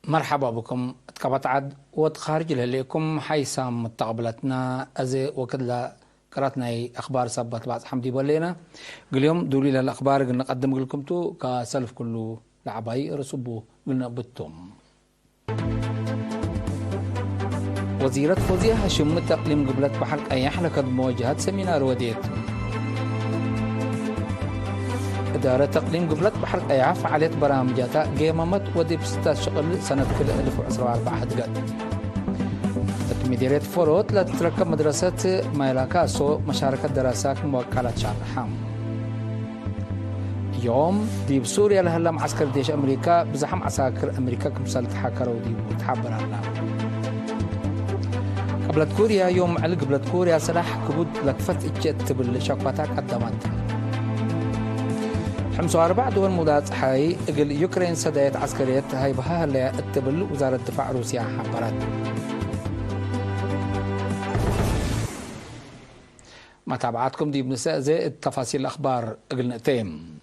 مرحبا بكم تقبط عد وتخارج لكم حيسام متقبلتنا أزي وكذا قراتنا أخبار سبت بعض حمدي بولينا اليوم دولي للأخبار قلنا نقدم لكم تو كسلف كله لعباي رسبو قلنا بتم وزيرة فوزية هاشم تقليم قبلت بحر أي حلقة مواجهات سمينار وديت إدارة تقليم قبلت بحر أي فعالية برامجاتها قيممت ودي بستات شغل سنة كل 1014 هدقات مديرية فوروت لا تتركب مدرسة مايلاكاسو مشاركة دراسات موكالة شارحام يوم دي بسوريا لهلا معسكر ديش أمريكا بزحم عساكر أمريكا كمسال تحاكروا دي وتحبر الله قبلت كوريا يوم على قبلت كوريا سلاح كبود لكفت إجت بالشقفاتات قدمت 4 دول مضاد حي اقل يوكرين سدايت عسكريات هاي بها اللي اتبل وزارة الدفاع روسيا حبرت متابعتكم دي بنساء زي التفاصيل الأخبار قلنا تيم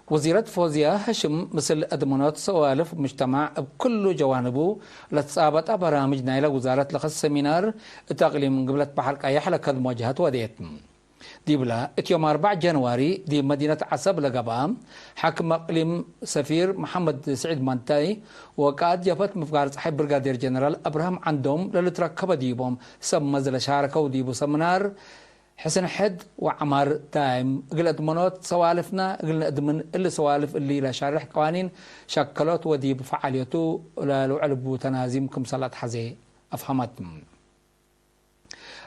وزيرة فوزيا هاشم مثل أدمونات سوالف مجتمع بكل جوانبه لتصابت برامج نايلة وزارة لخص سمينار تقليم قبلت بحرك أي حلقة مواجهات وديت دي بلا يوم 4 جانواري دي مدينة عصب لقبام حاكم اقليم سفير محمد سعيد مانتاي وقاد جفت مفقار صاحب برغادير جنرال ابراهام عندهم للتركب ديبهم سمز شاركوا ديبو سمنار حسن حد وعمار تايم قلت منوت سوالفنا قلنا ادمن اللي سوالف اللي لا شارح قوانين شكلت وديب فعاليته لعلبو تنازيمكم صلاة حزي افهمتم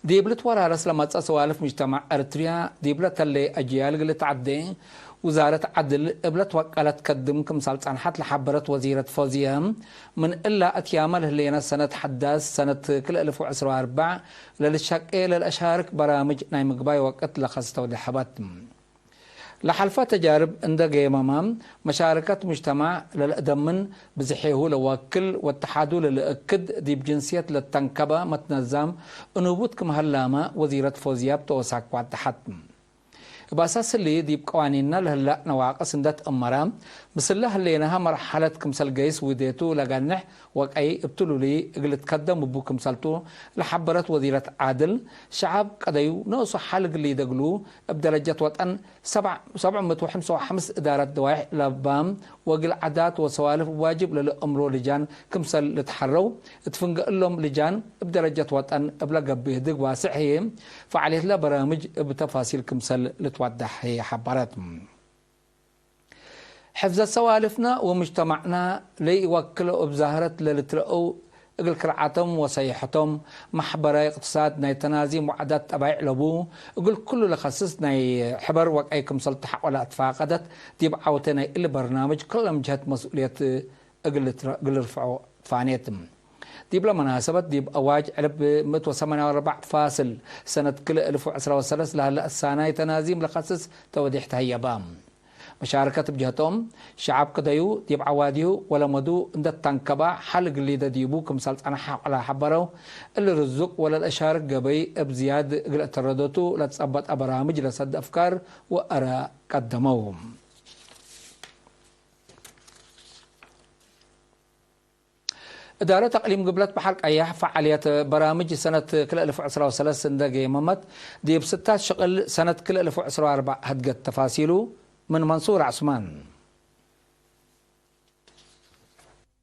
ديبلت ورا رسل ما سوالف مجتمع ارتريا ديبلت اللي اجيال قلت عدين وزارة عدل قبلت وقالت قدمكم سلطان حت لحبرت وزيرة فوزيا من إلا أتيامل هلينا سنة حداث سنة كل 1014 للشقة للأشارك برامج نايم قباي وقت لخصته ودحبت لحلفة تجارب عند قيمام مشاركة مجتمع للأدمن بزحيه لوكل والتحادو للأكد دي بجنسية للتنكبة متنظم أنوبوتكم هلامة وزيرة فوزيا بتوسعك وعد تحتم بأساس اللي دي بقوانيننا لهلا نواقص اندات أمرام مثل هليناها مرحلة كمسال قيس وديتو لقنح وكأي ابتلوا لي قلت قدم ببو كمسالتو لحبرت وزيرة عادل شعب قديو نوصو حالق اللي دقلو بدرجة وطن 755 إدارة دواح لبام وقل عادات وسوالف واجب للأمرو لجان كمسال لتحرو تفنق لهم لجان بدرجة وطن بلا قبيه دق واسعهم فعليه لا برامج بتفاصيل كمسال لتوضح هي حبرتهم حفظ سوالفنا ومجتمعنا ليوكلوا بظاهرة للترقوا اقل كرعاتهم وصيحتهم محبرة اقتصاد ناي تنازي معدات تبايع لبو اقل كله لخصص ناي حبر وكأيكم سلطح ولا اتفاقدت ديب عوتنا اللي برنامج كلهم جهة مسؤولية اقل رفعوا فانيتهم ديب لمناسبة ديب أواج علب 184 فاصل سنة كل 1013 لهلا السنة تنازيم لخصص توديح تهيبام مشاركة بجهتهم شعب كديو ديب عواديو ولا مدو عند التنكبة حلق اللي ديبو كمسالت أنا على حبرو اللي رزق ولا الأشارك قبي بزياد قلة الردوتو لتصبت أبرامج لصد أفكار وأرى قدموهم إدارة تقليم قبلت بحرك أيها فعاليات برامج سنة كل 1013 سندقي ممت ديب 6 شغل سنة كل 1014 هدقت تفاصيله من منصور عثمان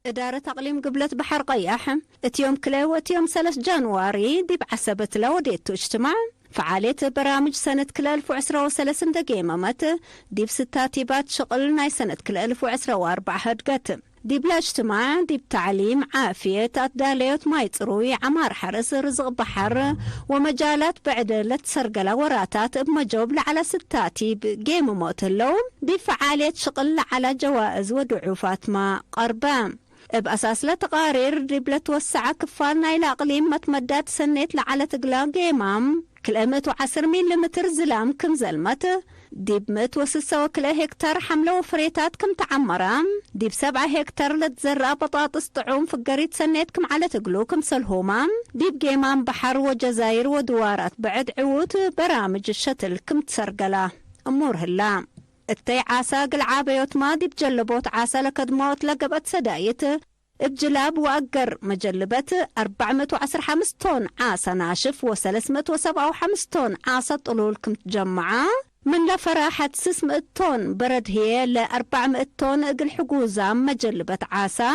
إدارة تقليم قبلة بحر قياح اتيوم كلا واتيوم 3 جانواري دي بعسبت لو ديتو اجتماع فعالية برامج سنة كلا 1013 دقيمة مت دي بستاتيبات شغل ناي سنة كلا 1014 هدقت دي بلا اجتماع دي بتعليم عافية تأداليوت ما يتروي عمار حرس رزق بحر ومجالات بعد لتسرقلة وراتات بمجوب على ستاتي بجيم موت اللوم دي فعالية شغل على جوائز ودعوفات ما قربان بأساس لتقارير دي بلا توسع كفالنا إلى أقليم متمدات سنيت لعلى تقلا جيمام كل 110 ملم زلام كم زلمته دي ب106 هكتار حملة وفريتات كم تعمرام دي ب7 هكتار لتزرع بطاطس طعوم فقريت سنيتكم على تقلوكم سلهومام دي بقيمام بحر وجزائر ودوارات بعد عود برامج الشتل كم تسرقلا أمور هلا التي عاسا قل عابيوت ما دي بجلبوت عاسا لكدموت لقبت سدايته بجلاب وأقر مجلبة 415 طن عاسة ناشف و375 طن عاسة طلول كم تجمعة من لفراحة 600 طن برد هي ل 400 طن اقل حقوزة مجلبة عاسة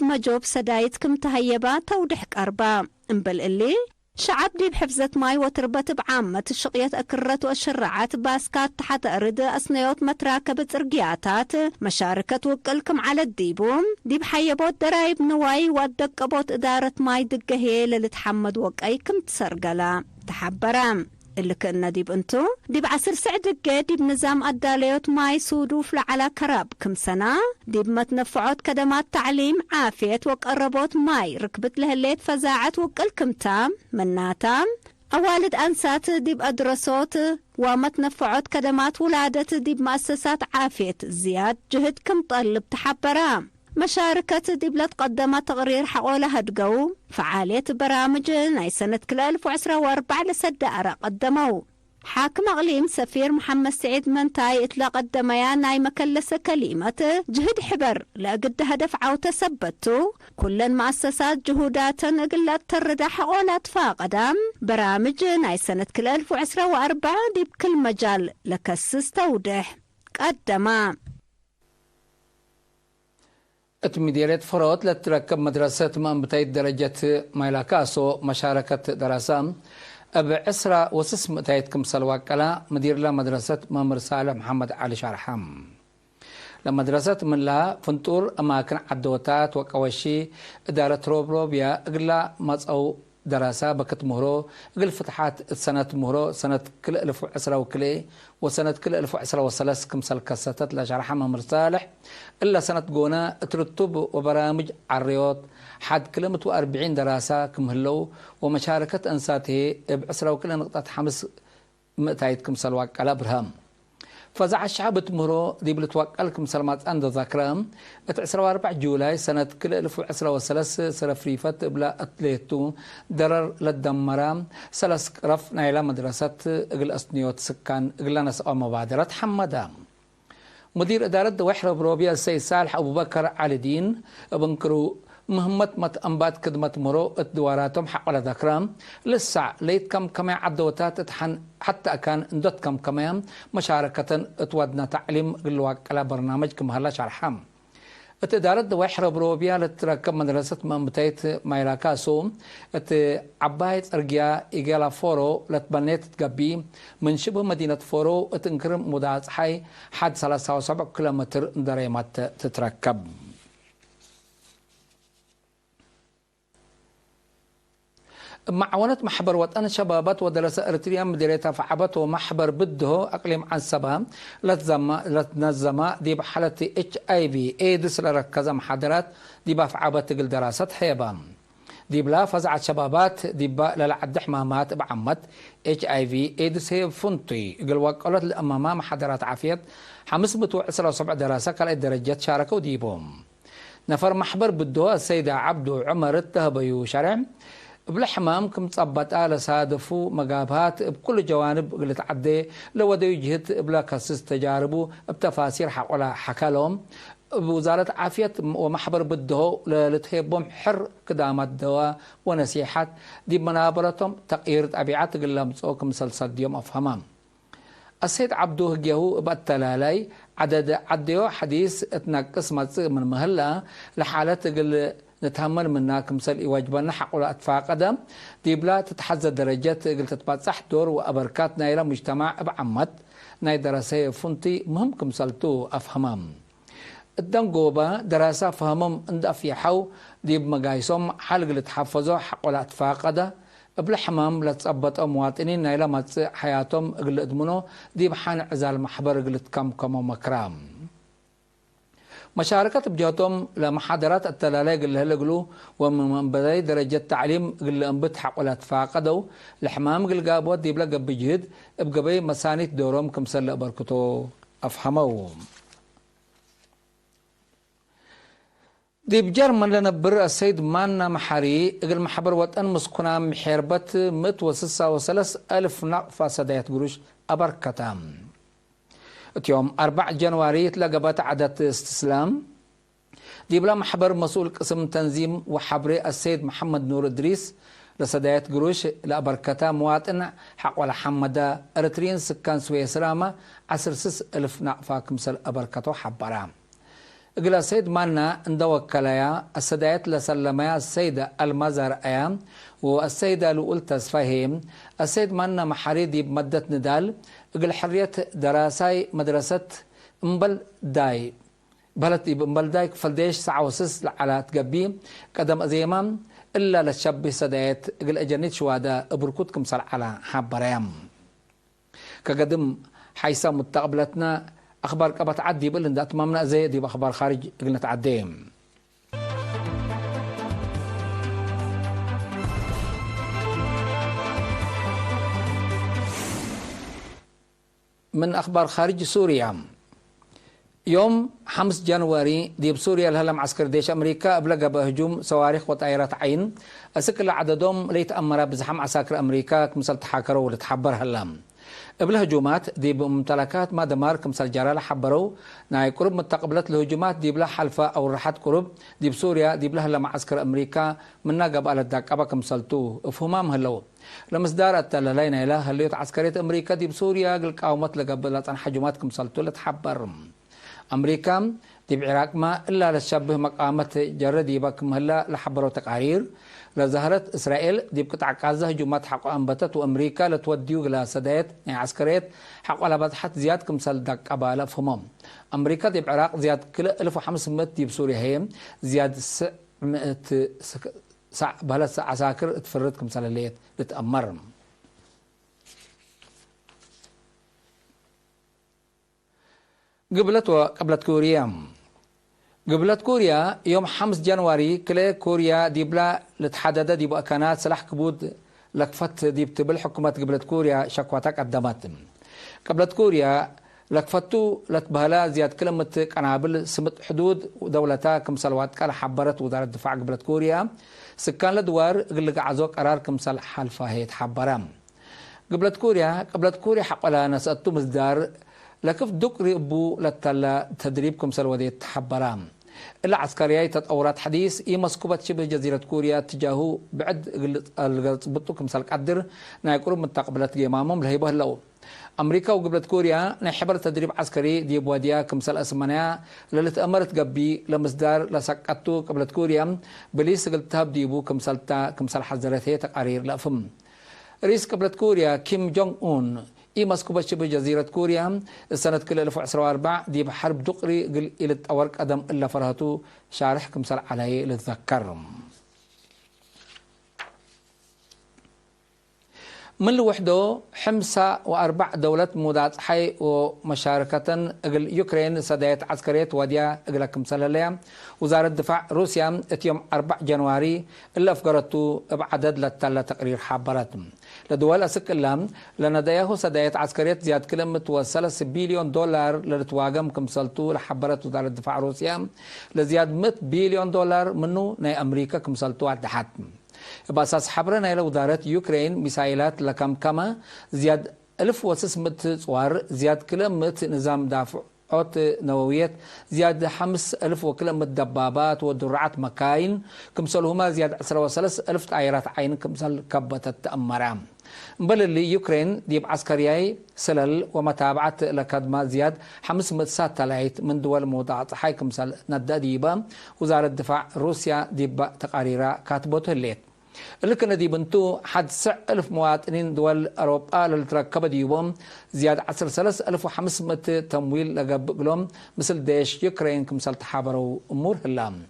بمجوب سدايت كم تهيبة تودحك أربا انبل اللي شعب دي بحفظة ماي وتربت بعامة الشقيات أكرت وأشرعات باسكات تحت أرد أصنيوت متراكبة إرقياتات مشاركة وكلكم على الديبوم دي بحيبوت درايب نواي وادقبوت إدارة ماي دقهي للتحمد وكأيكم تسرقلا تحبرام اللي كنا ديب انتو ديب عصر سعدك ديب نظام الداليوت ماي سودوف لعلى كراب كم سنة ديب متنفعوت كدمات تعليم عافيت وقربوت ماي ركبت لهالليت فزاعت وكلكم تام مناتام أوالد أنسات ديب أدرسوت ومتنفعوت كدمات ولادت ديب مؤسسات عافيت زياد جهد كم طلب تحبرام مشاركة دبلت قدمت تقرير حقولها هدقو فعالية برامج ناي سنة كل 2014 لسد أرى قدموا حاكم أقليم سفير محمد سعيد منتاي إطلاق الدميان ناي مكلسة كلمة جهد حبر لقد هدف عوته ثبتو كل مؤسسات جهودات قلت ترد حقولات فاقدام برامج ناي سنة كل 2014 دي بكل مجال لكسس توضح قدما مديرية فروت لتركب مدرسة مأمبتي درجة مايلاكاسو مشاركة دراسة بعسرة وسس متايت كمسل واكلا مدير لا مدرسة مامر صالح محمد علي شرحام لمدرسة من لا فنتور أماكن عدوتات وكواشي إدارة روبيا إغلا مصعو دراسة بكت مهرو قل فتحات سنة مهرو سنة كل 1010 وكلي وسنة كل 1013 كمسل كاساتات لشرحة مامر صالح إلا سنة قونا ترتب وبرامج عريوت حد كلمة 40 دراسة كمهلو ومشاركة أنساته بعسرة وكل نقطة 5 مئتايت كمسل واقع برهام فزع الشعب تمرو دي بلتوكل كمسلمات عند ذاكرام 24 جولاي سنة كل 1013 سنة فريفت بلا أتليتو درر للدمرام سلس رف نايلا مدرسة اقل أسنيوت سكان اقل ناس أو مبادرة حمدا مدير إدارة دوحرة بروبيا السيد صالح أبو بكر علي دين بنكرو مهمة متأنبات كدمة مرو الدواراتهم حق على ذكرام لسه ليت كم كمان عدوتات اتحن حتى كان اندت كم كمان مشاركة اتودنا تعليم قلواك على برنامج كم هلا شرحام اتدارت دوحرة بروبيا لتركب مدرسة مامبتيت مايلاكاسو عبايت ارقيا ايجالا فورو لتبنيت تقبي من شبه مدينة فورو اتنكرم مداز حي حد 73 كيلومتر دريمات تتركب معونة محبر وطن شبابات ودراسة ارتريا مديريتها فعبت ومحبر بده اقليم عن سبا لتنظم دي بحالة HIV ايدس لركزة محاضرات دي بفعبت تقل دراسات حيبان دي بلا فزع شبابات دي للعد حمامات بعمت HIV ايدس هي فنطي قل وقالت الامامة محاضرات عافية 517 دراسة كلا درجات شاركوا ديبهم نفر محبر بده السيدة عبدو عمر التهبيو شرع بلحمام كم تصبت آل صادفو مقابات بكل جوانب اللي تعدي لو دي يجهد بلا كسس تجاربه بتفاسير حق ولا حكالهم بوزارة عافية ومحبر بده لتهيبهم حر قدامات دواء ونسيحات دي منابرتهم تقيير طبيعات قلهم مسوكم مسلسل ديوم أفهمام السيد عبدو هجيهو باتلالي عديو حديث اتناقص من مهلا لحالة قل نتهمل مناك مسل واجبنا حق ولا اتفاق قدم دي بلا تتحزى درجات قلت تبصح دور وابركات نايلا مجتمع بعمت ناي دراسه فنتي مهم كمسلتو افهمام الدنقوبه دراسه فهمهم عند افيحو دي بمقايسهم حلق اللي تحفظوا حق ولا اتفاق قدم بلا حمام لا تصبط مواطنين نايلا ما حياتهم قل ادمنو دي بحان عزال محبر قلت كم مكرام مشاركة بجهتهم لمحاضرات التلالي قل هلقلو ومن بداية درجة تعليم قل انبت حق ولا تفاقدوا لحمام قل قابوات دي بلا قب جهد بقبي مسانيت دورهم كمسل بركتو أفهموا دي بجرمن لنبر السيد مانا محاري قل محبر وطن مسكنا محيربت 136,000 نقفة سدايات قروش أبركتام يوم 4 جنواري تلقبت عدد استسلام ديبلا محبر مسؤول قسم تنظيم وحبري السيد محمد نور إدريس لسدايات قروش لأبركتا مواطن حق ولا حمدا أرترين سكان سويسرامة 10,000 نقفا كمسل أبركتو حبرام إقلا السيد مالنا اندوكلايا السدايات لسلمايا السيدة المزار أيام والسيدة لؤول تسفاهم السيد مالنا محاريدي بمدة ندال إقلا حرية دراساي مدرسة مبل داي بلد مبل داي فلديش ساعة وسس على تقبي قدم أزيمام إلا للشاب سدايات إقلا أجانيت شوادا أبركوتكم صل على حبرام كقدم حيث متقبلتنا أخبار كبت عدي بلند أتمامنا زي دي بأخبار خارج قلنا تعديم من أخبار خارج سوريا يوم 5 جانوري دي بسوريا الهلم عسكر ديش أمريكا أبلغ بهجوم صواريخ وطائرات عين أسكل عددهم ليتأمر بزحم عساكر أمريكا كمثل تحاكروا ولتحبر هلم بالهجومات دي بممتلكات ما دمار كمثل جرالة حبروا ناي قرب متقبلت الهجومات دي بلا حلفة أو رحات قرب دي بسوريا دي بلا هلم عسكر أمريكا من ناقب على الداك أبا كمثلتو افهمام هلو لمصدار التلالين إله هليت عسكرية أمريكا دي بسوريا قل قاومت لقبلت عن حجومات كمثلتو لتحبر أمريكا دي بعراق ما إلا للشبه مقامة جردي بكم هلا لحبروا تقارير لظهرت إسرائيل دي بقطع غزة هجومات حق أنبتت وأمريكا لتوديو إلى سدايات عسكريات حق على بطحت زياد كمثل دك أبالا فهمهم أمريكا دي بعراق زياد كل 1500 دي بسوريا هي زياد 100 بهلا عساكر تفرد كمثل الليت لتأمر قبلت كوريا قبلت كوريا يوم 5 جانوري كلا كوريا ديبلا لتحدد ديبو أكانات سلاح كبود لكفت ديبت بالحكومة قبلت كوريا شكواتك قدمت قبلت كوريا لكفتو لتبهلا زياد كلمة قنابل سمت حدود دولتا كمسلوات كلا حبرت وزارة الدفاع قبلت كوريا سكان لدوار قلق عزو قرار كمسل حلفة هي تحبرام قبلت كوريا حق ولا نسأتو مصدار لكف دكري أبو لتلا تدريبكم سلودية تحبرام العسكرية تطورات حديث مسكوبة شبه جزيرة كوريا تجاهو بعد بطوكم سلك قدر نايقرب من تقبلت جيمامهم لهيبه اللو أمريكا وقبلت كوريا نحبر تدريب عسكري دي بواديا كمسل أسمانيا للت أمرت قبي لمصدار لسقطو قبلت كوريا بليس قلتهاب ديبو كمسل حزرته تقارير لأفم رئيس قبلت كوريا كيم جونغ أون مسكوبة شبه جزيرة كوريا السنة كل 2004 دي بحرب دقري قل إلى أورك أدم إلا فرهتو شارح كمسل عليه للذكر من لوحده حمسة و4 دولات مودات حي ومشاركة اقل يوكرين سدايات عسكرية وديا اقل كمسل لها وزارة الدفاع روسيا يوم 4 جانوري إلا أفقرتو بعدد للتالة تقرير حابراتهم لدول أسك اللام لنديه سدايات عسكرية زياد كلمة و3 بليون دولار للتواقم كمسلتو لحبرت وزارة الدفاع روسيا لزياد 100 بليون دولار منه ناي أمريكا كمسلتو عدحات بأساس حبرنا إلى وزارة يوكرين مسايلات لكم كما زياد 1600 صوار زياد كلمة نظام دافعات نوويات زياد 5000 وكلمة دبابات ودرعات مكاين كمسلهما زياد 13,000 طائرات عين كمسل كبة التأمرام بل اللي يوكرين ديب عسكرياي سلل ومتابعة لكدما زياد 500 ساتلايت من دول موضعات حي كمسل ندى ديبا وزارة الدفاع روسيا ديب تقاريرا كاتبوته الليت اللي كنا دي بنتو حد 9,000 مواطنين دول أوروبا للتركب ديوم زياد 10,500 تمويل لقبلهم مثل ديش يوكرين كمثل تحابروا أمور هلام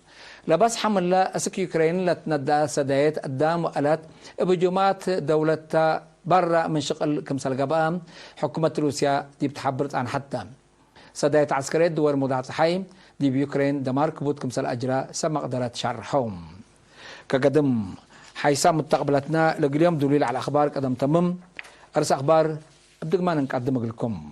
لبس حمل أسك يوكرين لتندى سدايات قدام وقالت بجماعة دولة برا من شغل كمثل قبام حكومة روسيا دي بتحبرت عن حتى سدايات عسكرية دول مضاعف حي دي بيوكرين دمار كبوت كمثل أجراء سما قدرت شرحهم كقدم حيسام متقبلتنا لقليوم دليل على أخبار قدم تمم أرس أخبار أبدأ ما نقدم لكم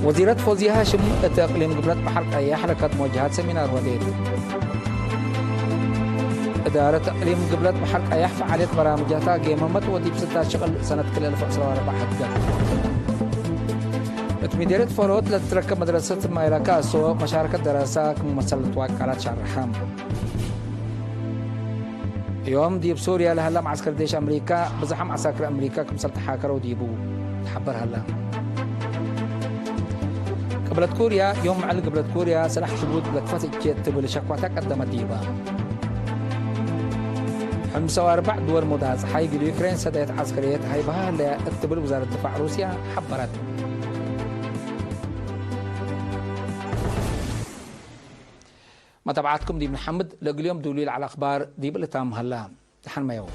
وزيرة فوزي هاشم تقليم قبلت بحرق أي حركة موجهات سمينار وديت إدارة تقليم قبلت بحرق أي فعالية برامجاتها قيمة وديب 6 شغل سنة كل 2004 حدد مديرية فولوت لتركب مدرسة مايلاكاسو مشاركة دراسة كممثلة وكالات شرحام. يوم ديب سوريا لهلا معسكر ديش أمريكا بزحم عساكر أمريكا كمثلة حاكر وديبو تحبر هلا. قبلت كوريا يوم معل قبلت كوريا سلاح ثبوت لتفتح كيت تبل شكواتك قدمت ديبا. 45 دول مداز حي اليوكرين سديت عسكريات هاي بها لتبل وزارة الدفاع روسيا حبرت. متابعتكم دي محمد لقل يوم دوليل على الأخبار دي بالتام هلا تحن ما يوم.